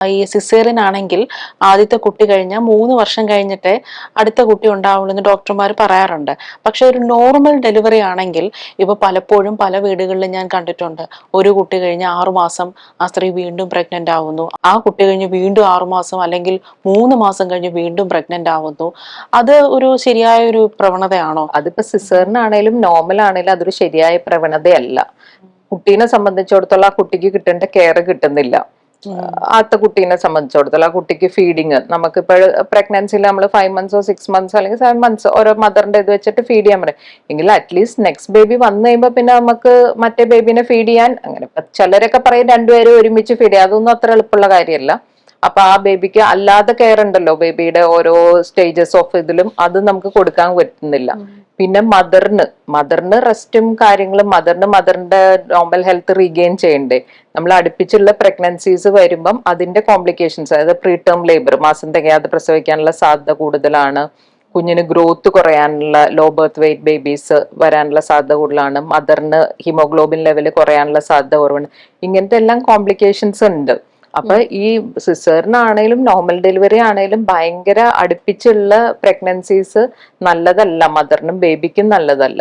ഈ സിസേറിയൻ ആണെങ്കിൽ ആദ്യത്തെ കുട്ടി കഴിഞ്ഞാൽ 3 വർഷം കഴിഞ്ഞിട്ടേ അടുത്ത കുട്ടി ഉണ്ടാവുള്ളൂ എന്ന് ഡോക്ടർമാർ പറയാറുണ്ട്. പക്ഷെ ഒരു നോർമൽ ഡെലിവറി ആണെങ്കിൽ ഇപ്പൊ പലപ്പോഴും പല വീടുകളിലും ഞാൻ കണ്ടിട്ടുണ്ട്, ഒരു കുട്ടി കഴിഞ്ഞ് 6 മാസം ആ സ്ത്രീ വീണ്ടും പ്രഗ്നന്റ് ആവുന്നു, ആ കുട്ടി കഴിഞ്ഞ് വീണ്ടും 6 മാസം അല്ലെങ്കിൽ 3 മാസം കഴിഞ്ഞ് വീണ്ടും പ്രഗ്നന്റ് ആവുന്നു. അത് ഒരു ശരിയായ ഒരു പ്രവണതയാണോ? അതിപ്പോ സിസേറിനാണേലും നോർമൽ ആണേലും അതൊരു ശരിയായ പ്രവണതയല്ല. കുട്ടീനെ സംബന്ധിച്ചിടത്തോളം ആ കുട്ടിക്ക് കിട്ടേണ്ട കെയർ കിട്ടുന്നില്ല. ആദ്യത്തെ കുട്ടീനെ സംബന്ധിച്ചിടത്തോളം ആ കുട്ടിക്ക് ഫീഡിങ് നമുക്കിപ്പോൾ പ്രഗ്നൻസിയിൽ നമ്മൾ 5 മന്ത്സോ 6 മന്ത്സോ അല്ലെങ്കിൽ 7 മന്ത്സ് ഓരോ മദറിന്റെ ഇത് വെച്ചിട്ട് ഫീഡ് ചെയ്യാൻ പറയും. എങ്കിൽ അറ്റ്ലീസ്റ്റ് നെക്സ്റ്റ് ബേബി വന്നു കഴിയുമ്പോൾ പിന്നെ നമുക്ക് മറ്റേ ബേബിനെ ഫീഡ് ചെയ്യാൻ അങ്ങനെ ചിലരൊക്കെ പറയും രണ്ടുപേരും ഒരുമിച്ച് ഫീഡ് ചെയ്യാം. അതൊന്നും അത്ര എളുപ്പമുള്ള കാര്യമല്ല. അപ്പൊ ആ ബേബിക്ക് അല്ലാതെ കെയർ ഉണ്ടല്ലോ, ബേബിയുടെ ഓരോ സ്റ്റേജസ് ഓഫ് ഇതിലും അത് നമുക്ക് കൊടുക്കാൻ പറ്റുന്നില്ല. പിന്നെ മദറിന് റെസ്റ്റും കാര്യങ്ങളും മദറിന്റെ നോർമൽ ഹെൽത്ത് റീഗെയിൻ ചെയ്യണ്ടേ. നമ്മൾ അടുപ്പിച്ചുള്ള പ്രഗ്നൻസീസ് വരുമ്പം അതിന്റെ കോംപ്ലിക്കേഷൻസ്, അതായത് പ്രീ ടേം ലേബർ, മാസം തികയാതെ പ്രസവിക്കാനുള്ള സാധ്യത കൂടുതലാണ്. കുഞ്ഞിന് ഗ്രോത്ത് കുറയാനുള്ള, ലോ ബർത്ത് വെയിറ്റ് ബേബീസ് വരാനുള്ള സാധ്യത കൂടുതലാണ്. മദറിന് ഹിമോഗ്ലോബിൻ ലെവൽ കുറയാനുള്ള സാധ്യത കുറവുണ്ട്. ഇങ്ങനത്തെ എല്ലാം കോംപ്ലിക്കേഷൻസ് ഉണ്ട്. അപ്പൊ ഈ സിസേറിനാണേലും നോർമൽ ഡെലിവറി ആണേലും ഭയങ്കര അടുപ്പിച്ചുള്ള പ്രഗ്നൻസീസ് നല്ലതല്ല, മദറിനും ബേബിക്കും നല്ലതല്ല.